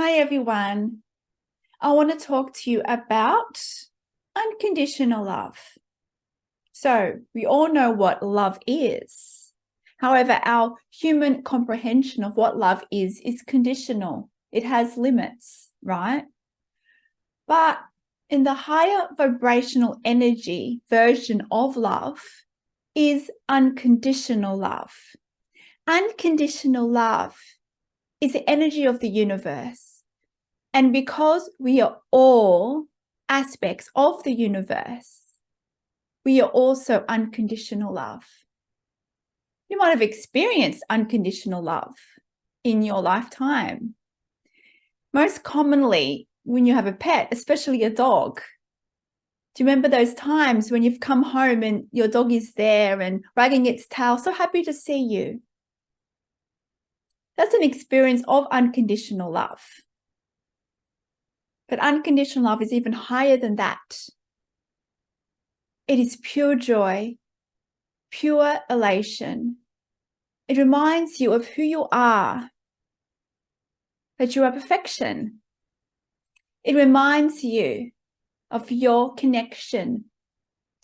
Hi, everyone. I want to talk to you about unconditional love. So we all know what love is. However, our human comprehension of what love is conditional. It has limits, right? But in the higher vibrational energy version of love is unconditional love. Unconditional love is the energy of the universe. And because we are all aspects of the universe, we are also unconditional love. You might have experienced unconditional love in your lifetime. Most commonly, when you have a pet, especially a dog. Do you remember those times when you've come home and your dog is there and wagging its tail, so happy to see you? That's an experience of unconditional love. But unconditional love is even higher than that. It is pure joy, pure elation. It reminds you of who you are, that you are perfection. It reminds you of your connection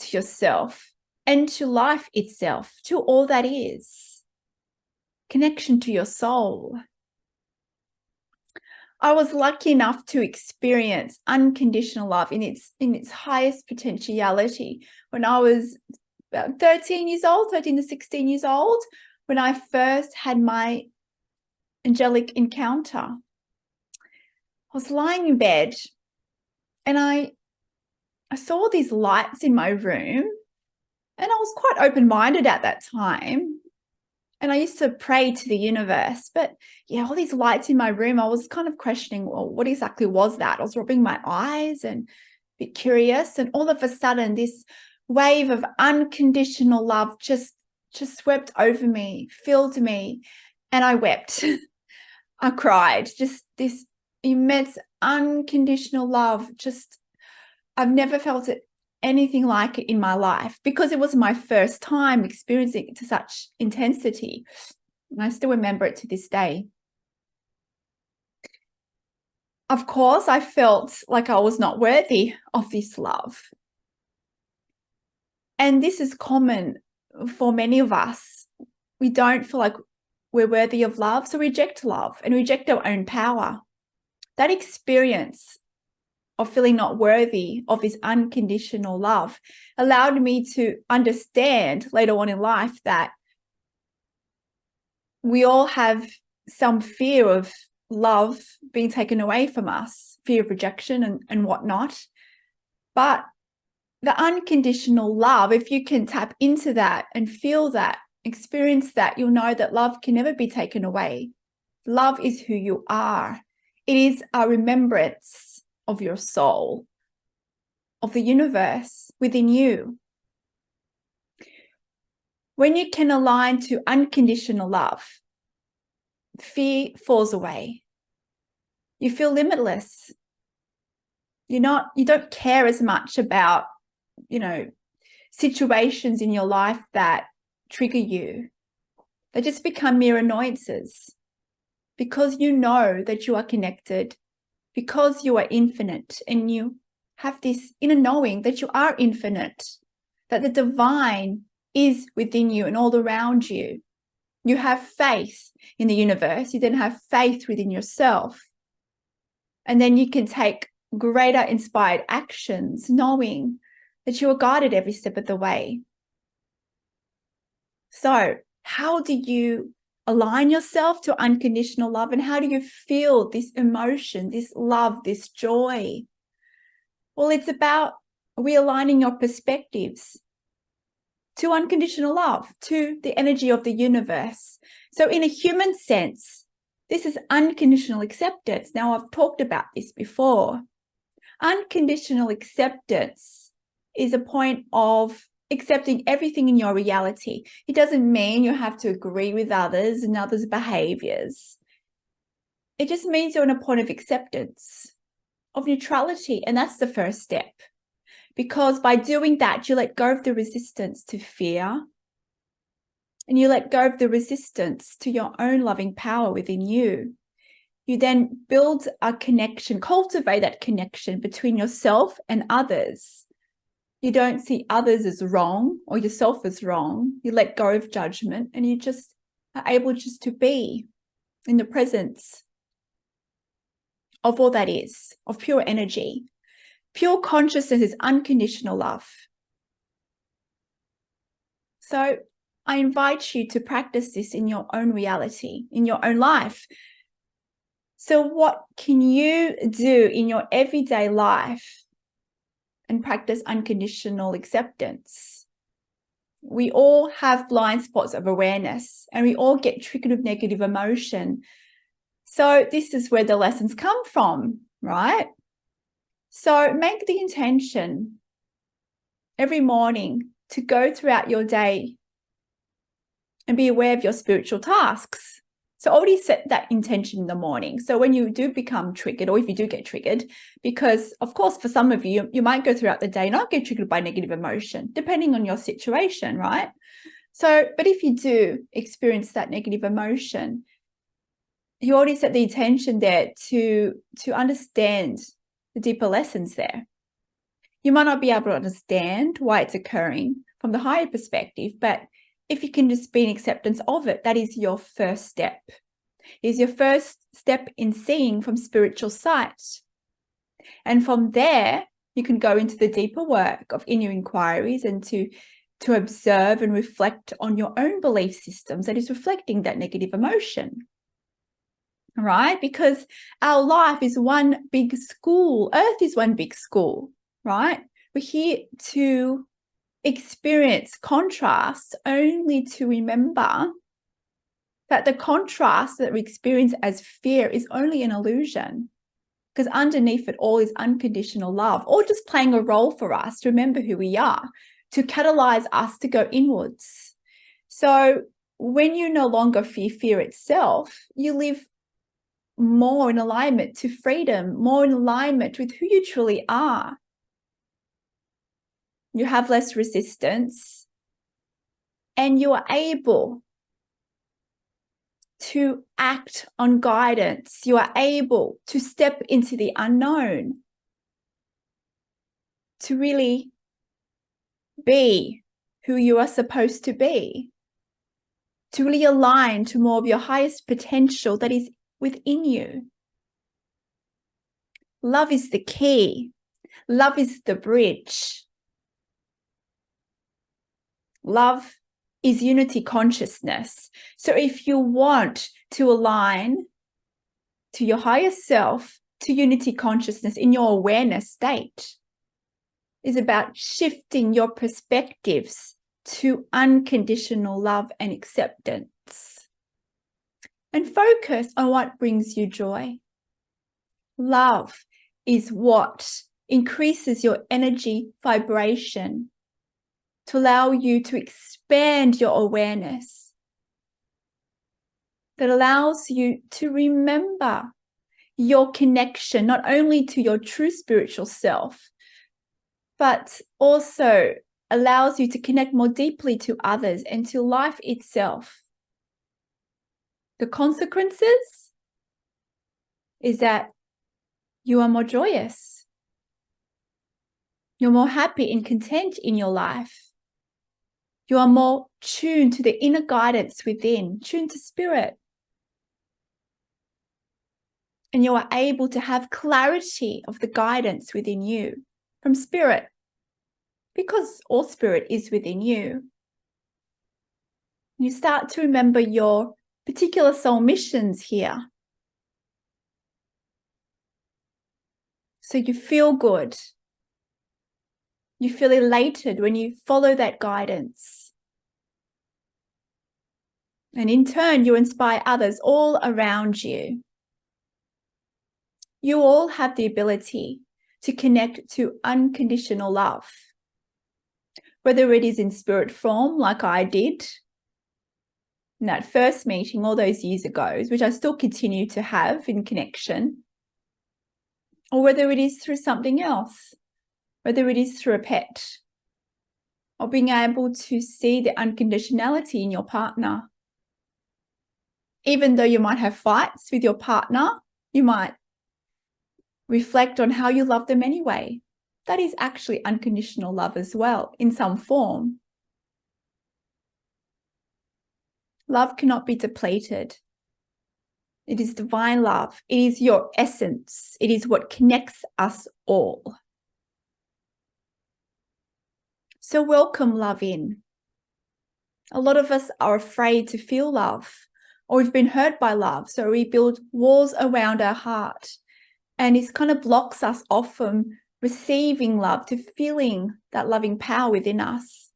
to yourself and to life itself, to all that is. Connection to your soul. I was lucky enough to experience unconditional love in its highest potentiality when I was about 13 to 16 years old, when I first had my angelic encounter. I was lying in bed and I saw these lights in my room, and I was quite open-minded at that time. And I used to pray to the universe, but yeah, all these lights in my room, I was kind of questioning, well, what exactly was that? I was rubbing my eyes and a bit curious. And all of a sudden, this wave of unconditional love just swept over me, filled me, and I wept. I cried. Just this immense unconditional love. I've never felt it anything like it in my life, because it was my first time experiencing it to such intensity. And I still remember it to this day. Of course, I felt like I was not worthy of this love. And this is common for many of us. We don't feel like we're worthy of love, so reject love and reject our own power. That experience of feeling not worthy of this unconditional love allowed me to understand later on in life that we all have some fear of love being taken away from us, fear of rejection and whatnot. But the unconditional love, if you can tap into that and feel that, experience that, you'll know that love can never be taken away. Love is who you are. It is a remembrance of your soul, of the universe within you. When you can align to unconditional love, fear falls away. You feel limitless. You don't care as much about, situations in your life that trigger you. They just become mere annoyances, because you know that you are connected, because you are infinite, and you have this inner knowing that you are infinite, that the divine is within you and all around you. You have faith in the universe. You then have faith within yourself. And then you can take greater inspired actions, knowing that you are guided every step of the way. So, how do you align yourself to unconditional love, and how do you feel this emotion, this love, this joy? Well, it's about realigning your perspectives to unconditional love, to the energy of the universe. So in a human sense, this is unconditional acceptance. Now, I've talked about this before. Unconditional acceptance is a point of accepting everything in your reality. It doesn't mean you have to agree with others and others' behaviors. It just means you're in a point of acceptance, of neutrality, and that's the first step. Because by doing that, you let go of the resistance to fear, and you let go of the resistance to your own loving power within you. you then build a connection, cultivate that connection between yourself and others. You don't see others as wrong or yourself as wrong. You let go of judgment and you just are able just to be in the presence of all that is, of pure energy. Pure consciousness is unconditional love. So I invite you to practice this in your own reality, in your own life. So what can you do in your everyday life and practice unconditional acceptance? We all have blind spots of awareness and we all get triggered with negative emotion. So this is where the lessons come from, right? So make the intention every morning to go throughout your day and be aware of your spiritual tasks. So already set that intention in the morning. So when you do become triggered, or if you do get triggered, because of course, for some of you, you might go throughout the day and not get triggered by negative emotion, depending on your situation, right? So, but if you do experience that negative emotion, you already set the intention there to understand the deeper lessons there. You might not be able to understand why it's occurring from the higher perspective, but if you can just be in acceptance of it, that is your first step. It is your first step in seeing from spiritual sight. And from there, you can go into the deeper work of inner inquiries and to observe and reflect on your own belief systems that is reflecting that negative emotion. Right? Because our life is one big school. Earth is one big school, right? We're here to experience contrast only to remember that the contrast that we experience as fear is only an illusion, because underneath it all is unconditional love, or just playing a role for us to remember who we are, to catalyze us to go inwards. So when you no longer fear fear itself, you live more in alignment to freedom, more in alignment with who you truly are. You have less resistance and you are able to act on guidance. You are able to step into the unknown, to really be who you are supposed to be, to really align to more of your highest potential that is within you. Love is the key. Love is the bridge. Love is unity consciousness. So if you want to align to your higher self, to unity consciousness in your awareness state, is about shifting your perspectives to unconditional love and acceptance. And focus on what brings you joy. Love is what increases your energy vibration to allow you to expand your awareness, that allows you to remember your connection, not only to your true spiritual self, but also allows you to connect more deeply to others and to life itself. The consequences is that you are more joyous. You're more happy and content in your life. You are more tuned to the inner guidance within, tuned to spirit. And you are able to have clarity of the guidance within you from spirit, because all spirit is within you. You start to remember your particular soul missions here. So you feel good. You feel elated when you follow that guidance. And in turn, you inspire others all around you. You all have the ability to connect to unconditional love, whether it is in spirit form, like I did in that first meeting all those years ago, which I still continue to have in connection, or whether it is through something else, whether it is through a pet, or being able to see the unconditionality in your partner. Even though you might have fights with your partner, You might reflect on how you love them anyway. That is actually unconditional love as well, in some form. Love cannot be depleted. It is divine love. It is your essence. It is what connects us all. So welcome love in. A lot of us are afraid to feel love, or we've been hurt by love. So we build walls around our heart, and it kind of blocks us off from receiving love, to feeling that loving power within us.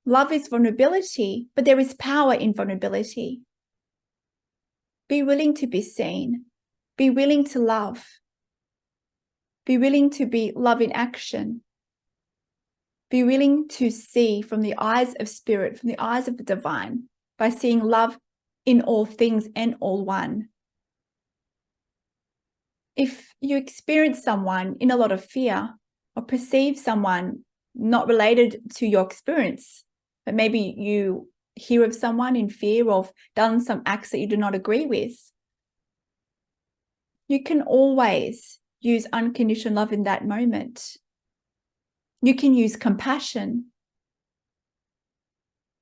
Love is vulnerability, but there is power in vulnerability. Be willing to be seen. Be willing to love. Be willing to be love in action. Be willing to see from the eyes of spirit, from the eyes of the divine, by seeing love in all things and all one. If you experience someone in a lot of fear, or perceive someone not related to your experience, but maybe you hear of someone in fear of done some acts that you do not agree with, you can always use unconditional love in that moment. You can use compassion.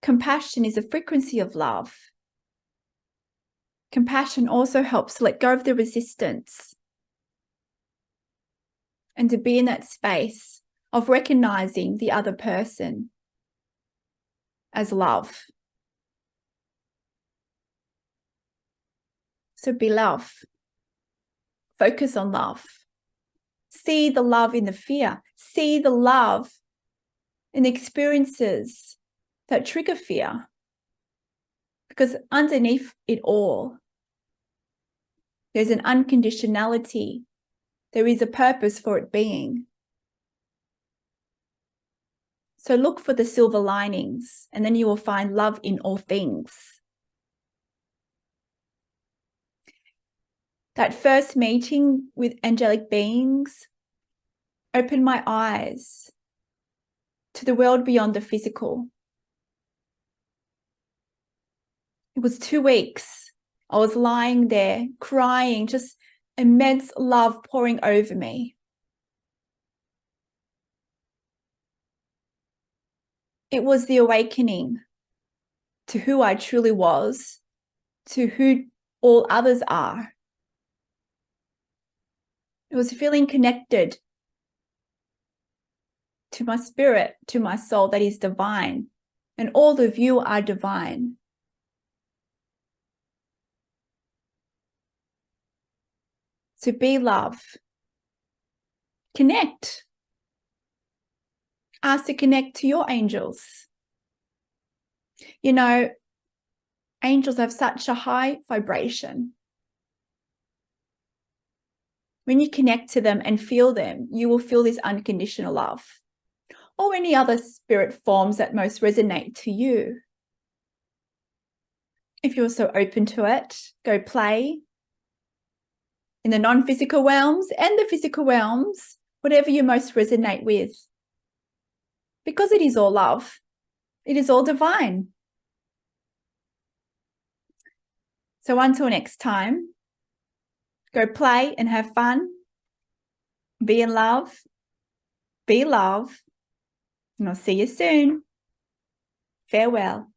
Compassion is a frequency of love. Compassion also helps let go of the resistance and to be in that space of recognizing the other person as love. So be love. Focus on love. See the love in the fear. See the love in the experiences that trigger fear. Because underneath it all, there's an unconditionality. There is a purpose for it being. So look for the silver linings, and then you will find love in all things. That first meeting with angelic beings opened my eyes to the world beyond the physical. It was 2 weeks. I was lying there crying, just immense love pouring over me. It was the awakening to who I truly was, to who all others are. It was feeling connected to my spirit, to my soul that is divine, and all of you are divine. So be love. Connect. Ask to connect to your angels. You know, angels have such a high vibration. When you connect to them and feel them, you will feel this unconditional love, or any other spirit forms that most resonate to you. If you're so open to it, go play in the non-physical realms and the physical realms, whatever you most resonate with. Because it is all love. It is all divine. So until next time, go play and have fun. Be in love. Be love. And I'll see you soon. Farewell.